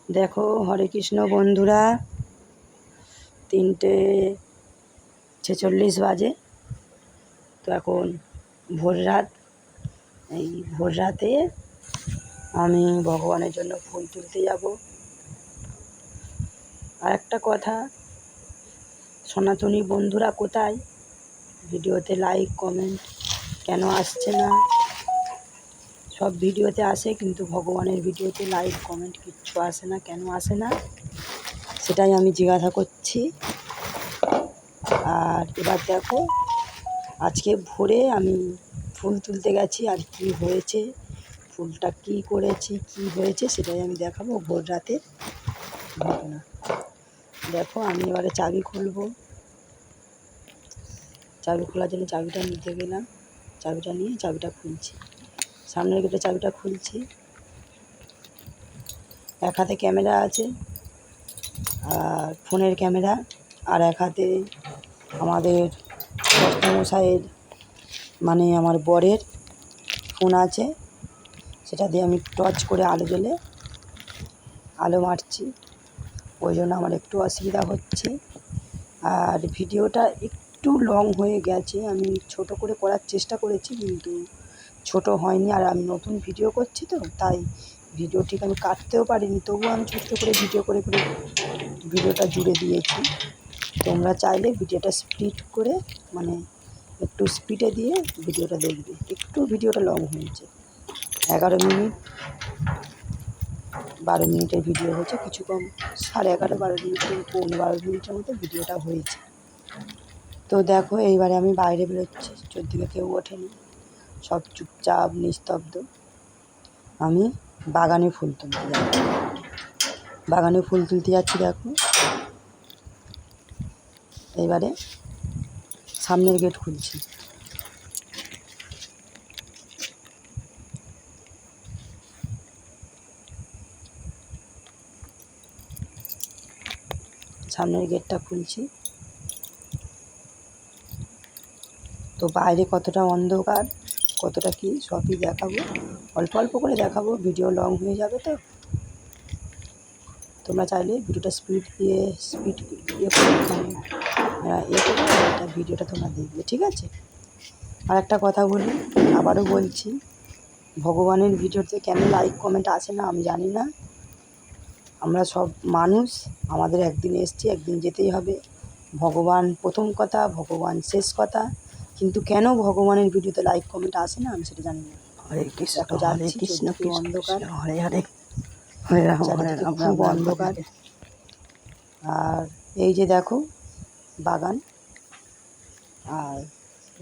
দেখো হরে কৃষ্ণ বন্ধুরা, 3:46 বাজে। তো এখন ভোর রাত। এই ভোর রাতে আমি ভগবানের জন্য ফুল তুলতে যাব। আর একটা কথা, সনাতনী বন্ধুরা কোথায়? ভিডিওতে লাইক কমেন্ট কেন আসছে না? সব ভিডিওতে আসে, কিন্তু ভগবানের ভিডিওতে লাইক কমেন্ট কিচ্ছু আসে না। কেন আসে না সেটাই আমি জিজ্ঞাসা করছি। আর এবার দেখো, আজকে ভোরে আমি ফুল তুলতে গেছি, আর কি হয়েছে, ফুলটা কি করেছি, কি হয়েছে সেটাই আমি দেখাবো। ভোর রাতে ঘটনা। দেখো, আমি এবারে চাবি খুলবো। চাবি খোলার জন্য চাবিটা নিতে গেলাম, চাবিটা নিয়ে চাবিটা খুলছি। সামনের গেটে চাবিটা খুলছি। এক হাতে ক্যামেরা আছে, আর ফোনের ক্যামেরা, আর এক হাতে আমাদের কর্তামশাইয়ের মানে আমার বরের ফোন আছে। সেটা দিয়ে আমি টর্চ করে আলো জ্বলে আলো মারছি। ওই জন্য আমার একটু অসুবিধা হচ্ছে। আর ভিডিওটা একটু লং হয়ে গেছে। আমি ছোট করে করার চেষ্টা করেছি, কিন্তু ছোট হয়নি। আর আমি নতুন ভিডিও করছি, তো তাই ভিডিও ঠিক আমি কাটতেও পারিনি। তবুও আমি ছোট্ট করে ভিডিও করে ভিডিওটা জুড়ে দিয়েছি। তোমরা চাইলে ভিডিওটা স্প্লিট করে, মানে একটু স্পিডে দিয়ে ভিডিওটা দেখবে। একটু ভিডিওটা লং হয়েছে, 11 মিনিট 12 মিনিটের ভিডিও হয়েছে, কিছু কম 11.5 12 মিনিটের 12 মিনিটের মতো ভিডিওটা হয়েছে। তো দেখো, এইবারে আমি বাইরে বেরোচ্ছি। চোদ্দিকে কেউ ওঠেনি, সব চুপচাপ নিস্তব্ধ। আমি বাগানে ফুল তুলতে যাচ্ছি। বাগানে ফুল তুলতে যাচ্ছি। দেখো, এইবারে সামনের গেট খুলছি। সামনের গেটটা খুলছি। তো বাইরে কতটা অন্ধকার, কতটা কি সবই দেখাবো। অল্প অল্প করে দেখাবো, ভিডিও লং হয়ে যাবে। তো তোমরা চাইলে ভিডিওটা স্পিড দিয়ে একটা ভিডিওটা তোমরা দেখবে, ঠিক আছে? আর একটা কথা বলি, আবারও বলছি, ভগবানের ভিডিওতে কেন লাইক কমেন্ট আসে না আমি জানি না। আমরা সব মানুষ, আমাদের একদিন এসছি, একদিন যেতেই হবে। ভগবান প্রথম কথা, ভগবান শেষ কথা। কিন্তু কেন ভগবানের ভিডিওতে লাইক কমেন্ট আসে না আমি সেটা জানি না। হরে কৃষ্ণ হরে যাচ্ছি, কৃষ্ণ চোদ্দিকে কৃষ্ণ অন্ধকার, কৃষ্ণ হরে হরে হরে রাম হরে চারিদিকে রাম খুব রাম রাম হরে অন্ধকার। হরে। আর এই যে দেখো বাগান, আর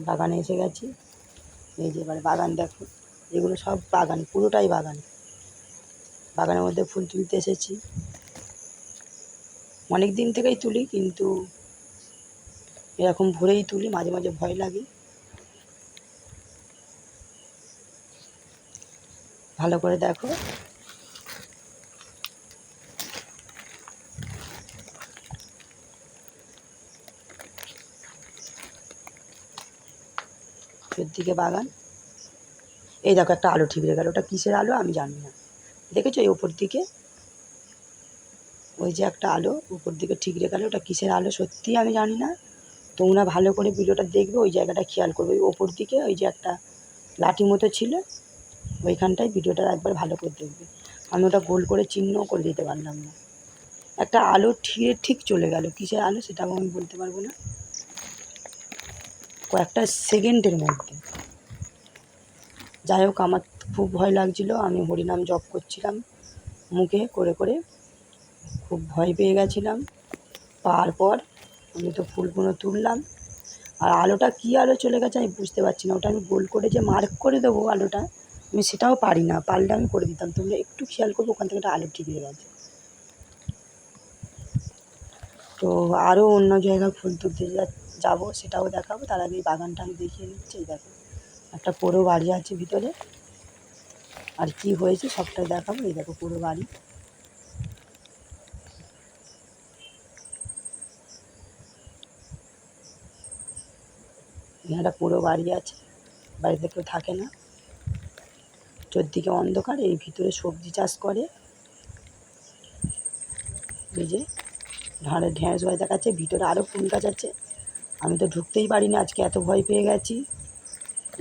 বাগানে এসে গেছি। এই যে এবারে বাগান দেখো, এগুলো সব বাগান, পুরোটাই বাগান। বাগানের মধ্যে ফুল তুলতে এসেছি। অনেক দিন থেকেই তুলি, কিন্তু এরকম ভোরেই তুলি। মাঝে মাঝে ভয় লাগে। ভালো করে দেখো। দিকে বাগান। এই দেখো, একটা আলো ঠিকরে গেল। ওটা কিসের আলো আমি জানি না। দেখেছো এই উপর দিকে ওই যে একটা আলো উপর দিকে ঠিকরে গেল, ওটা কিসের আলো সত্যিই আমি জানি না। তোমরা ভালো করে ভিডিওটা দেখবে, ওই জায়গাটা খেয়াল করবে। ওই ওপর দিকে ওই যে একটা লাঠি মতো ছিল, ওইখানটায় ভিডিওটা একবার ভালো করে দেখবে। আমি ওটা গোল করে চিহ্ন করে দিতে পারলাম না। একটা আলো ঠিক চলে গেল, কিসের আলো সেটাও আমি বলতে পারবো না। কয়েকটা সেকেন্ডের মধ্যে। যাই হোক, আমার খুব ভয় লাগছিল। আমি হরিনাম জপ করছিলাম মুখে করে করে, খুব ভয় পেয়ে গেছিলাম। পাওয়ার পর আমি তো ফুলগুলো তুললাম। আর আলোটা কী আলো চলে গেছে আমি বুঝতে পারছি না। ওটা আমি গোল করে যে মার্ক করে দেবো আলোটা, আমি সেটাও পারি না। পারলে আমি করে দিতাম। তোমরা একটু খেয়াল করবো, ওখান থেকে একটা আলো ঠিক হয়ে গেছে। তো আরও অন্য জায়গায় ফুল তুলতে যাবো, সেটাও দেখাবো। তার আগে এই বাগানটা আমি দেখিয়ে নিচ্ছি। দেখো, একটা পুরো বাড়ি আছে ভিতরে, আর কি হয়েছে সবটাই দেখাবো। এই দেখো পুরো বাড়ি। এখানে একটা পুরো বাড়ি আছে, বাড়িতে কেউ থাকে না, চোদ্দিকে অন্ধকার। এই ভিতরে সবজি চাষ করে। এই যে ঢ্যাঁড়স গাছ দেখাচ্ছে, ভিতরে আরও ফুল গাছ আছে। আমি তো ঢুকতেই পারিনি, আজকে এত ভয় পেয়ে গেছি,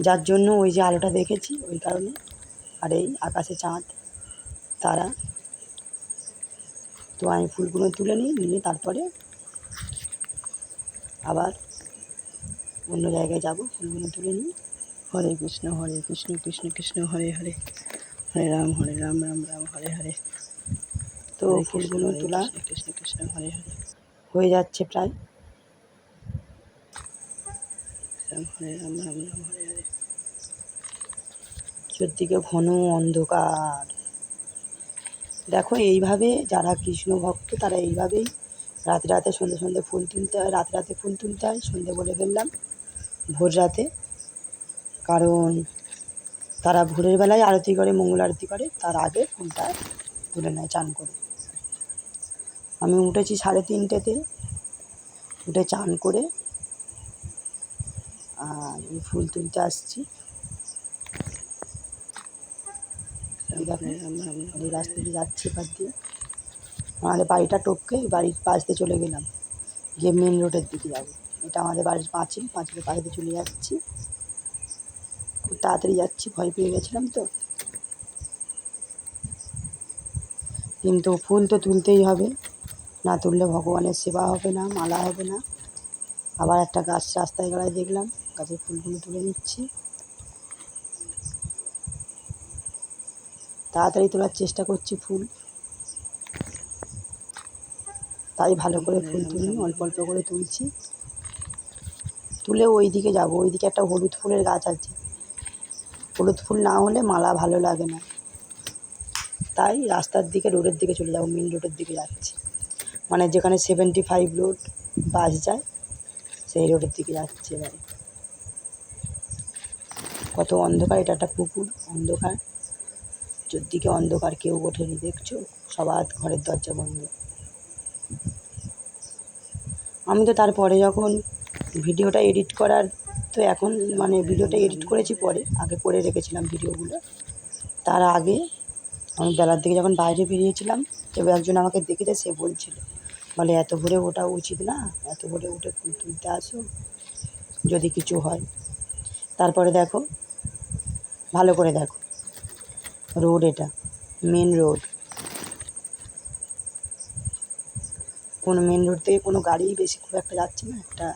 যার জন্য ওই যে আলোটা দেখেছি ওই কারণে। আর এই আকাশে চাঁদ, তারা। তো আমি ফুলগুলো তুলে নিয়ে তারপরে আবার অন্য জায়গায় যাব, ফুলগুলো তুলে নিই। হরে কৃষ্ণ কৃষ্ণ কৃষ্ণ হরে হরে, হরে রাম রাম রাম হরে হরে। তো ফুলগুলো তোলা কৃষ্ণ কৃষ্ণ হরে হরে, হয়ে যাচ্ছে প্রায়। হরে রাম রাম রাম হরে হরে। চতুর্দিকে ঘন অন্ধকার। দেখো এইভাবে যারা কৃষ্ণ ভক্ত তারা এইভাবেই রাতে রাতে সন্ধে ফুল তুলতে হয়, রাতে ফুল তুলতে হয়। সন্ধে বলে ফেললাম, ভোর রাতে। কারণ তারা ভোরের বেলায় আরতি করে, মঙ্গল আরতি করে, তার আগে ফুলটা তুলে নেয় চান করে। আমি উঠেছি 3:30তে, উঠে চান করে আর এই ফুল তুলতে আসছি। এই দেখো এই রাস্তা দিয়ে যাচ্ছি, এপার দিয়ে আমাদের বাড়িটা টপকে বাড়ির পাশ দিয়ে চলে গেলাম, গিয়ে মেন রোডের দিকে যাবো। এটা আমাদের বাড়ির পাঁচিলের পাশ দিয়ে চলে যাচ্ছি। খুব তাড়াতাড়ি যাচ্ছি, ভয় পেয়ে গেছিলাম তো। কিন্তু ফুল তো তুলতেই হবে, না তুললে ভগবানের সেবা হবে না, মালা হবে না। আবার একটা গাছ রাস্তায় গড়ায় দেখলাম, গাছের ফুলগুলো তুলে নিচ্ছি। তাড়াতাড়ি তোলার চেষ্টা করছি ফুল, তাই ভালো করে ফুল তুলি, অল্প অল্প করে তুলছি। তুলে ওই দিকে যাবো, ওই দিকে একটা হলুদ ফুলের গাছ আছে। হলুদ ফুল না হলে মালা ভালো লাগে না, তাই রাস্তার দিকে, রোডের দিকে চলে যাবো, মেন রোডের দিকে যাচ্ছি। মানে যেখানে 75 রোড বাস যায়, সেই রোডের দিকে যাচ্ছে এবারে। কত অন্ধকার, এটা একটা পুকুর, অন্ধকার, চোদ্দিকে অন্ধকার, কেউ ওঠেনি, দেখছো? সবার ঘরের দরজা বন্ধ। আমি তো তারপরে যখন ভিডিওটা এডিট করার, তো এখন মানে ভিডিওটা এডিট করেছি পরে, আগে করে রেখেছিলাম ভিডিওগুলো। তার আগে আমি বেলার দিকে যখন বাইরে বেরিয়েছিলাম, তবে একজন আমাকে দেখেছে, সে বলছিল, বলে এত ভোরে ওঠা উচিত না, এত ভোরে উঠে ফুল তুলতে আসো যদি কিছু হয়। তারপরে দেখো, ভালো করে দেখো, রোড, এটা মেন রোড। কোনো মেন রোড থেকে কোনো গাড়ি বেশি খুব একটা যাচ্ছে না। একটা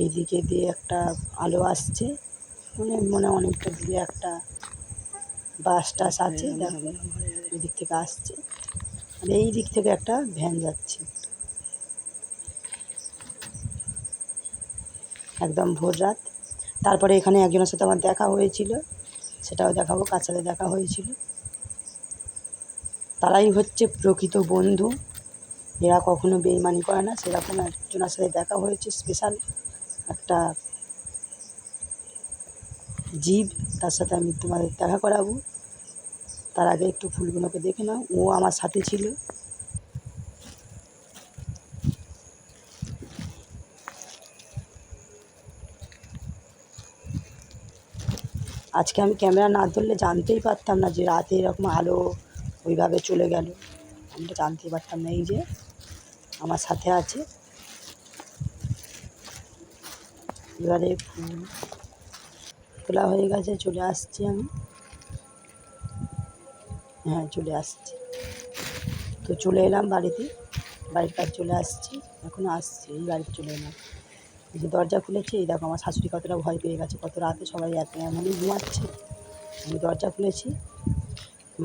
এইদিকে দিয়ে একটা আলো আসছে, মনে অনেকটা দূরে একটা বাস টাস আছে, দেখো ওই দিক থেকে আসছে। আর এই দিক থেকে একটা ভ্যান যাচ্ছে। একদম ভোর রাত। তারপরে এখানে একজনের সাথে আমার দেখা হয়েছিল, সেটাও দেখাবো, কার সাথে দেখা হয়েছিল। তারাই হচ্ছে প্রকৃত বন্ধু, এরা কখনো বেইমানি করে না। সেরকম একজনের সাথে দেখা হয়েছে, স্পেশাল একটা জীব, তার সাথে আমি তোমাদের দেখা করাবো। তার আগে একটু ফুলগুলোকে দেখে নাও, ও আমার সাথে ছিল। আজকে আমি ক্যামেরা না ধরলে জানতেই পারতাম না যে রাতে এরকম আলো ওইভাবে চলে গেল, আমি তো জানতেই পারতাম না। এই যে আমার সাথে আছে। এবারে ফুল তোলা হয়ে গেছে, চলে আসছি আমি। হ্যাঁ, চলে আসছি। তো চলে এলাম বাড়িতে, বাড়ির কাছে চলে আসছি, এখনও আসছি, এই বাড়িতে চলে এলাম। এই যে দরজা খুলেছি, এই দেখো আমার শাশুড়ি কতটা ভয় পেয়ে গেছে, কত রাতে সবাই এমনই ঘুমাচ্ছে, আমি দরজা খুলেছি।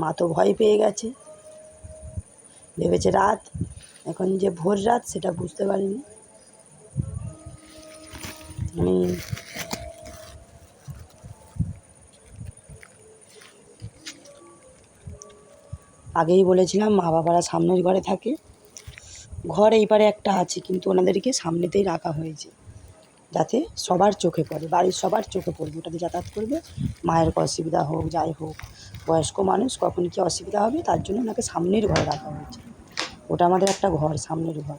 মা তো ভয় পেয়ে গেছে, ভেবেছে রাত, এখন যে ভোর রাত সেটা বুঝতে পারিনি। আমি আগেই বলেছিলাম, মা বাবারা সামনের ঘরে থাকে, ঘর এই পারে একটা আছে, কিন্তু ওনাদেরকে সামনেতেই রাখা হয়েছে, যাতে সবার চোখে পড়ে, বাড়ির সবার চোখে পড়বে, ওটাতে যাতায়াত করবে। মায়ের অসুবিধা হোক, যাই হোক, বয়স্ক মানুষ, কখন কী অসুবিধা হবে, তার জন্য ওনাকে সামনের ঘরে রাখা হয়েছে। ওটা আমাদের একটা ঘর, সামনের ঘর।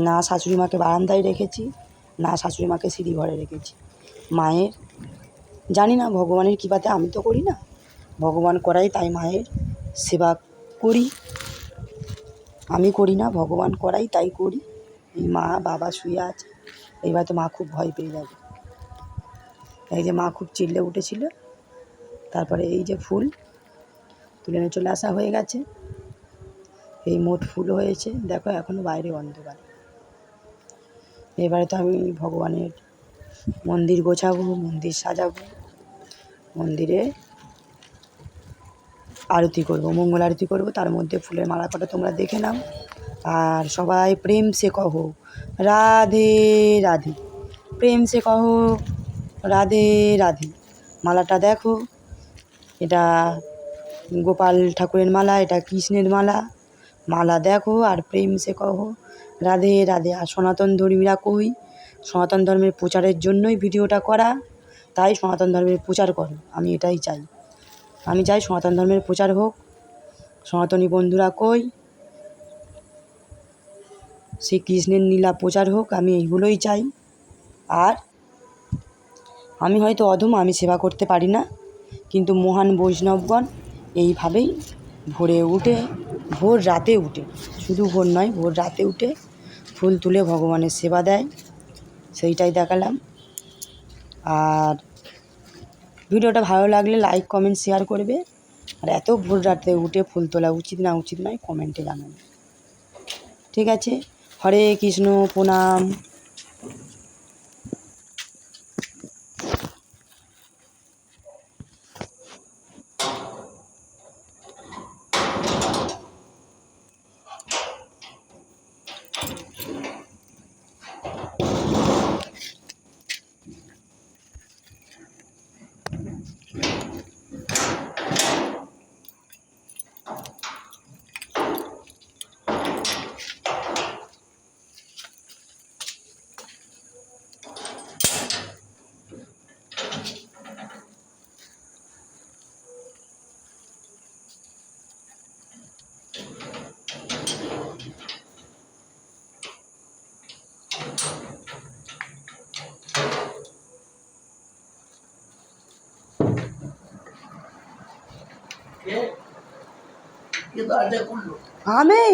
না শাশুড়ি মাকে বারান্দায় রেখেছি, না শাশুড়ি মাকে সিঁড়ি ঘরে রেখেছি। মায়ের, জানি না ভগবানের কৃপাতে, আমি তো করি না, ভগবান করাই, তাই মায়ের সেবা করি, আমি করি না, ভগবান করাই, তাই করি। এই মা বাবা শুয়ে আছে, এইবার তো মা খুব ভয় পেয়ে যাবে। এই যে মা খুব চিল্লে উঠেছিল। তারপরে এই যে ফুল তুলে নিয়ে চলে আসা হয়ে গেছে। এই মোট ফুল হয়েছে, দেখো এখনও বাইরে অন্ধকার। এবারে তো আমি ভগবানের মন্দির গোছাবো, মন্দির সাজাবো, মন্দিরে আরতি করব, মঙ্গল আরতি করব। তার মধ্যে ফুলের মালা কটা তোমরা দেখে নাও। আর সবাই প্রেম সে কহো রাধে রাধে, প্রেম সে কহো রাধে রাধে। মালাটা দেখো, এটা গোপাল ঠাকুরের মালা, এটা কৃষ্ণের মালা। মালা দেখো আর প্রেম সে কহো রাধে রাধে। আর সনাতন ধর্মীরা কই, সনাতন ধর্মের প্রচারের জন্যই ভিডিওটা করা, তাই সনাতন ধর্মের প্রচার করো, আমি এটাই চাই। আমি চাই সনাতন ধর্মের প্রচার হোক। সনাতনী বন্ধুরা কই, শ্রীকৃষ্ণের লীলা প্রচার হোক, আমি এইগুলোই চাই। আর আমি হয়তো অধম, আমি সেবা করতে পারি না, কিন্তু মহান বৈষ্ণবগণ এইভাবেই ভোরে উঠে, ভোর রাতে উঠে, শুধু ভোর নয়, ভোর রাতে উঠে ফুল তুলে ভগবানের সেবা দেয়, সেইটাই দেখালাম। আর ভিডিওটা ভালো লাগলে লাইক কমেন্ট শেয়ার করবে। আর এত ভোর রাতে উঠে ফুল তোলা উচিত না উচিত নয় কমেন্টে জানাবে। ঠিক আছে, হরে কৃষ্ণ, প্রণাম। আমি